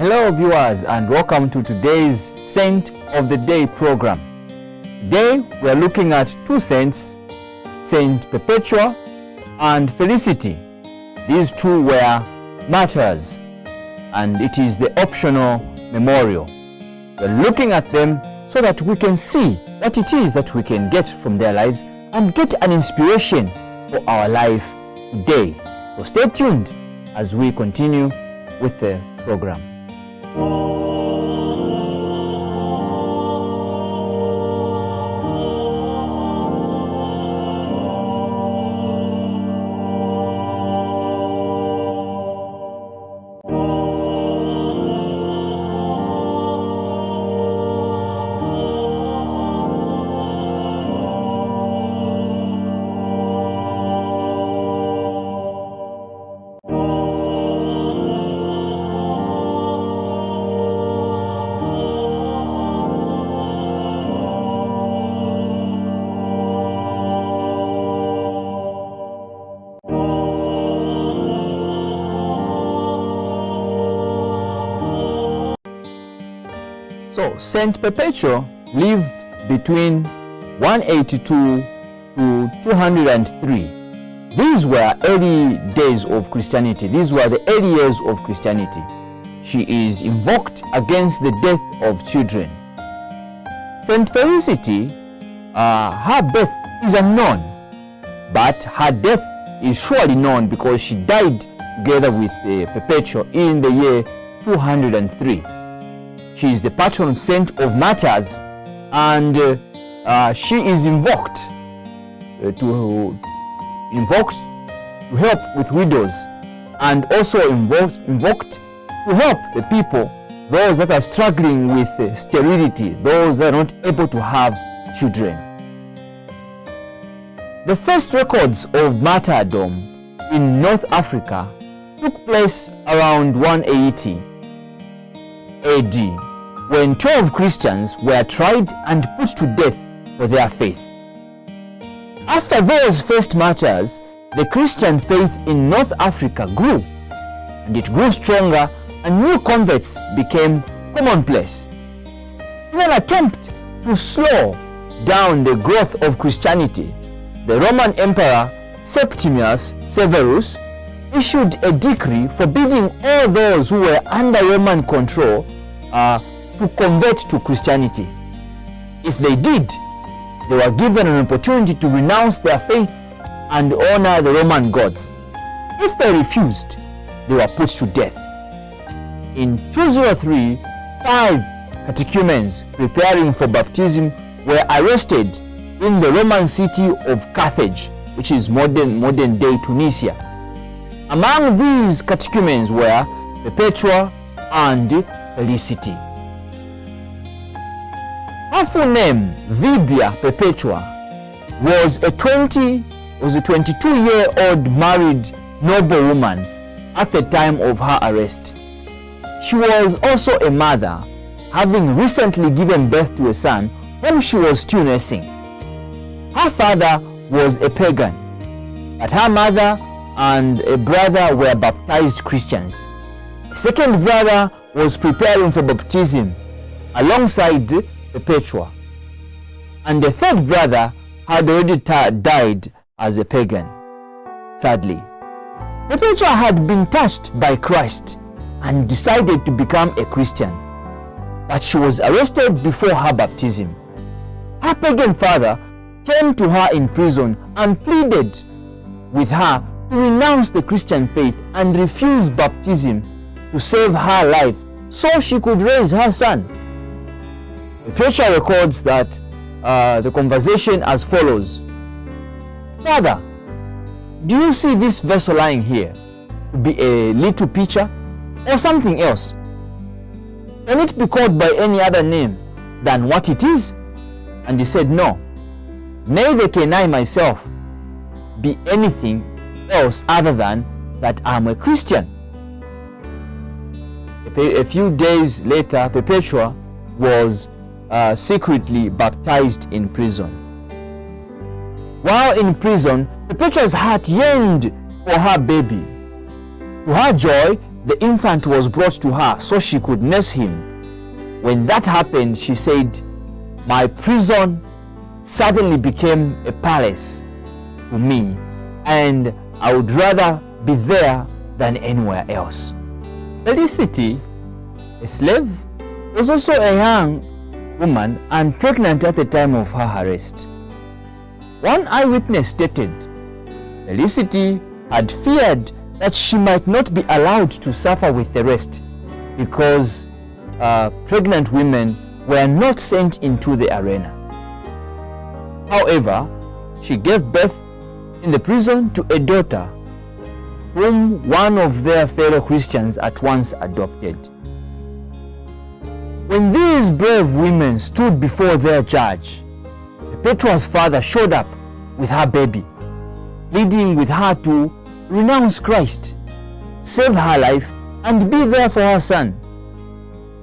Hello viewers, and welcome to today's Saint of the Day program. Today we are looking at two saints, Saint Perpetua and Felicity. These two were martyrs, and it is the optional memorial. We are looking at them so that we can see what it is that we can get from their lives and get an inspiration for our life today. So stay tuned as we continue with the program. So, Saint Perpetua lived between 182 to 203. These were early days of Christianity. These were the early years of Christianity. She is invoked against the death of children. Saint Felicity, her birth is unknown, but her death is surely known because she died together with Perpetua in the year 203. She is the patron saint of martyrs, and she is invoked to help with widows, and also invoked to help the people, those that are struggling with sterility, those that are not able to have children. The first records of martyrdom in North Africa took place around 180 AD, when 12 Christians were tried and put to death for their faith. After those first martyrs, the Christian faith in North Africa grew, and it grew stronger, and new converts became commonplace. In an attempt to slow down the growth of Christianity, the Roman Emperor Septimius Severus issued a decree forbidding all those who were under Roman control to convert to Christianity. If they did, they were given an opportunity to renounce their faith and honor the Roman gods. If they refused, they were put to death. In 203, 5 catechumens preparing for baptism were arrested in the Roman city of Carthage, which is modern day Tunisia. Among these catechumens were Perpetua and Felicity. Her full name, Vibia Perpetua, was a 22-year-old married noblewoman at the time of her arrest. She was also a mother, having recently given birth to a son whom she was still nursing. Her father was a pagan, but her mother and a brother were baptized Christians. A second brother was preparing for baptism alongside Perpetua, and the third brother had already died as a pagan. Sadly, Perpetua had been touched by Christ and decided to become a Christian, but she was arrested before her baptism. Her pagan father came to her in prison and pleaded with her to renounce the Christian faith and refuse baptism to save her life so she could raise her son. Perpetua records that the conversation as follows: "Father, do you see this vessel lying here to be a little pitcher or something else? Can it be called by any other name than what it is?" And he said, "No, neither can I myself be anything else other than that I am a Christian." A few days later, Perpetua was secretly baptized in prison. While in prison, Perpetua's heart yearned for her baby. To her joy, the infant was brought to her so she could nurse him. When that happened, she said, "My prison suddenly became a palace to me, and I would rather be there than anywhere else." Felicity, a slave, was also a young woman and pregnant at the time of her arrest. One eyewitness stated, Felicity had feared that she might not be allowed to suffer with the rest because pregnant women were not sent into the arena. However, she gave birth in the prison to a daughter whom one of their fellow Christians at once adopted. When these brave women stood before their judge, Perpetua's father showed up with her baby, pleading with her to renounce Christ, save her life, and be there for her son.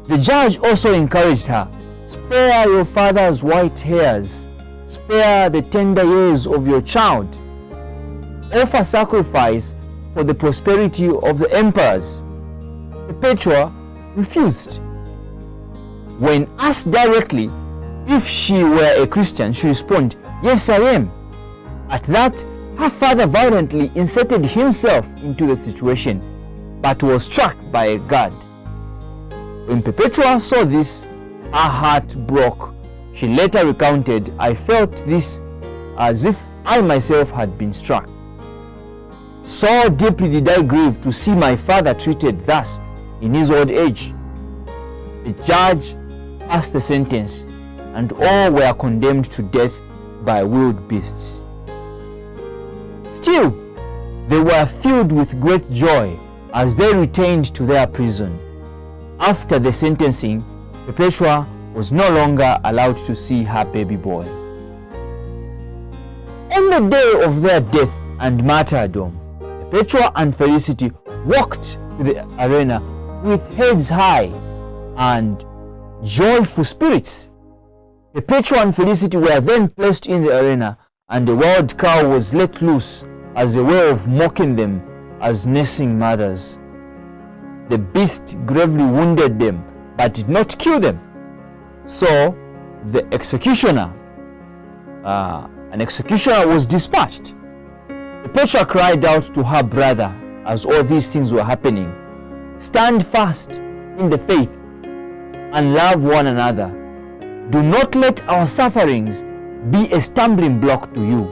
The judge also encouraged her, "Spare your father's white hairs, spare the tender years of your child, offer sacrifice for the prosperity of the emperors." Perpetua refused. When asked directly if she were a Christian, she responded, "Yes, I am." At that, her father violently inserted himself into the situation, but was struck by a guard. When Perpetua saw this, her heart broke. She later recounted, "I felt this as if I myself had been struck. So deeply did I grieve to see my father treated thus in his old age." The judge passed the sentence, and all were condemned to death by wild beasts. Still, they were filled with great joy as they returned to their prison. After the sentencing, Perpetua was no longer allowed to see her baby boy. On the day of their death and martyrdom, Perpetua and Felicity walked to the arena with heads high and joyful spirits. Perpetua and Felicity were then placed in the arena, and a wild cow was let loose as a way of mocking them as nursing mothers. The beast gravely wounded them but did not kill them. So the executioner, an executioner was dispatched. Perpetua cried out to her brother as all these things were happening, "Stand fast in the faith and love one another. Do not let our sufferings be a stumbling block to you."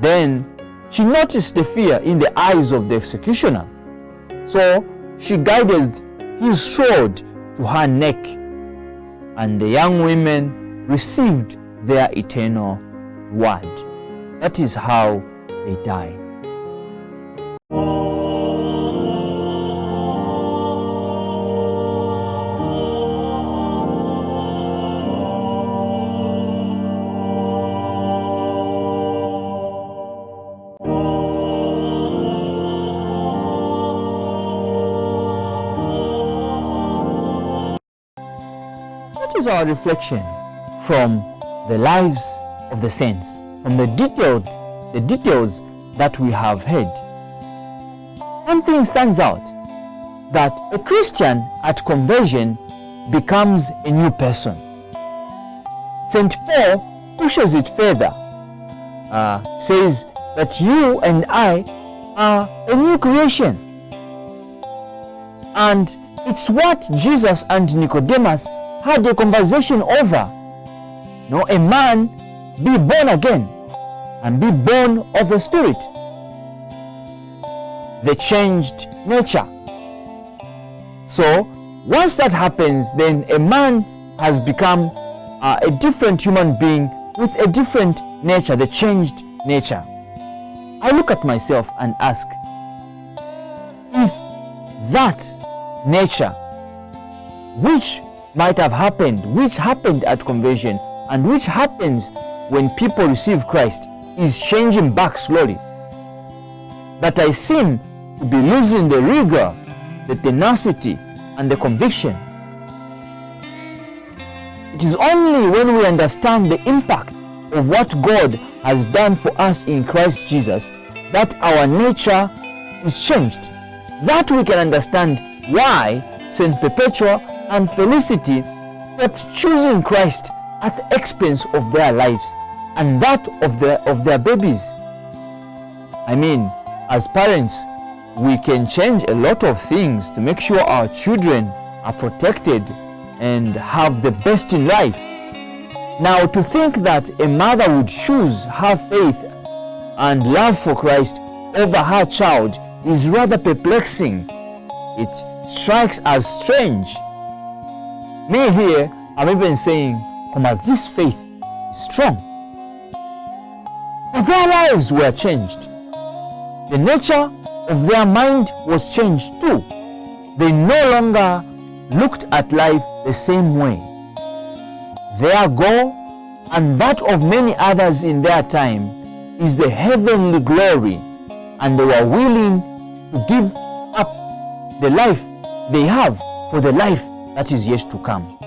Then she noticed the fear in the eyes of the executioner. So she guided his sword to her neck, and the young women received their eternal reward. That is how they died. What is our reflection from the lives of the saints, from the details that we have heard? One thing stands out, that a Christian at conversion becomes a new person. St. Paul pushes it further, says that you and I are a new creation. And it's what Jesus and Nicodemus had a conversation over. No, a man be born again and be born of the Spirit. The changed nature. So once that happens, then a man has become a different human being with a different nature, the changed nature. I look at myself and ask, if that nature, which might have happened, which happened at conversion, and which happens when people receive Christ, is changing back slowly, that I seem to be losing the rigor, the tenacity, and the conviction. It is only when we understand the impact of what God has done for us in Christ Jesus that our nature is changed, that we can understand why Saint Perpetua and Felicity kept choosing Christ at the expense of their lives and that of their babies. I mean, as parents, we can change a lot of things to make sure our children are protected and have the best in life. Now, to think that a mother would choose her faith and love for Christ over her child is rather perplexing. It strikes as strange. Me here, I'm even saying, Mama, this faith is strong. But their lives were changed. The nature of their mind was changed too. They no longer looked at life the same way. Their goal, and that of many others in their time, is the heavenly glory, and they were willing to give up the life they have for the life that is yet to come.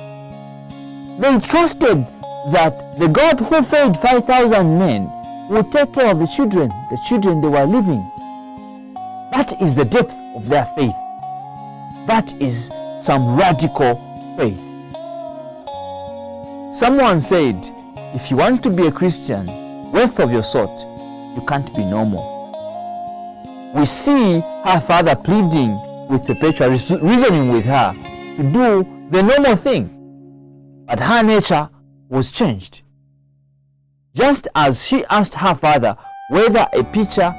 They trusted that the God who fed 5,000 men would take care of the children they were living. That is the depth of their faith. That is some radical faith. Someone said, if you want to be a Christian worth of your salt, you can't be normal. We see her father pleading with Perpetua, reasoning with her to do the normal thing. But her nature was changed. Just as she asked her father whether a pitcher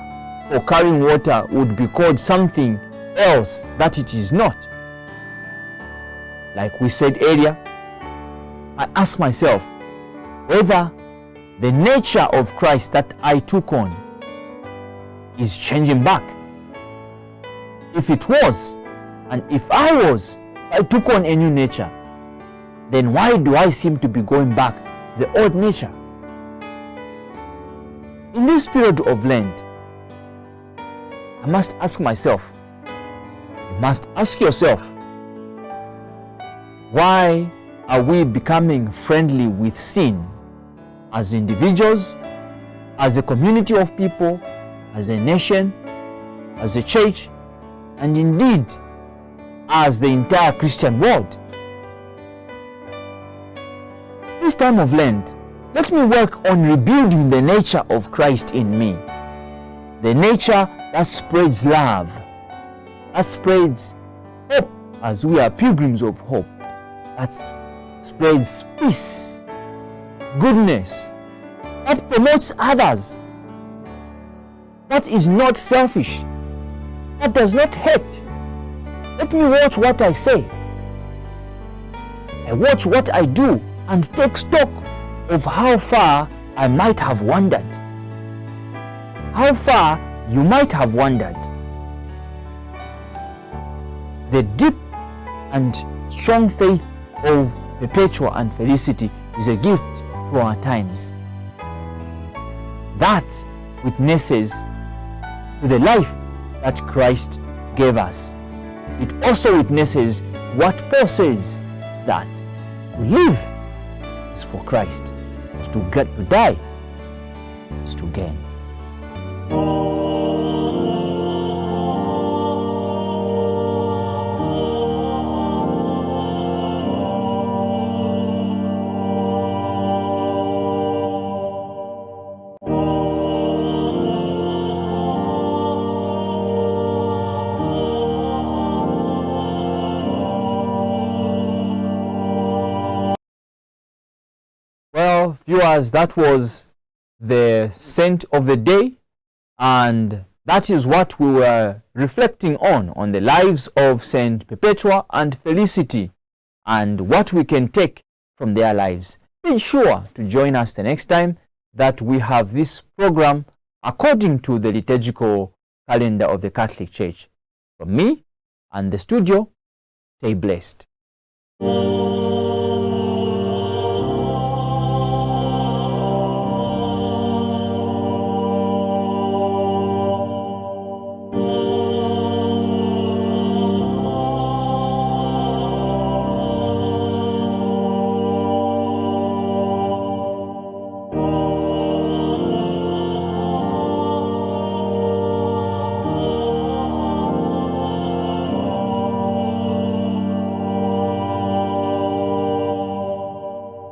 for carrying water would be called something else that it is not. Like we said earlier, I ask myself whether the nature of Christ that I took on is changing back. If it was, and if I took on a new nature, then why do I seem to be going back to the old nature? In this period of Lent, I must ask myself, you must ask yourself, why are we becoming friendly with sin as individuals, as a community of people, as a nation, as a church, and indeed as the entire Christian world? This time of Lent, let me work on rebuilding the nature of Christ in me. The nature that spreads love, that spreads hope as we are pilgrims of hope, that spreads peace, goodness, that promotes others, that is not selfish, that does not hate. Let me watch what I say. I watch what I do and take stock of how far I might have wandered. How far you might have wandered. The deep and strong faith of Perpetua and Felicity is a gift to our times. That witnesses to the life that Christ gave us. It also witnesses what Paul says, that to live is for Christ, to die is to gain. Well, viewers, that was the saint of the day, and that is what we were reflecting on the lives of Saint Perpetua and Felicity and what we can take from their lives. Be sure to join us the next time that we have this program according to the liturgical calendar of the Catholic Church. From me and the studio, stay blessed.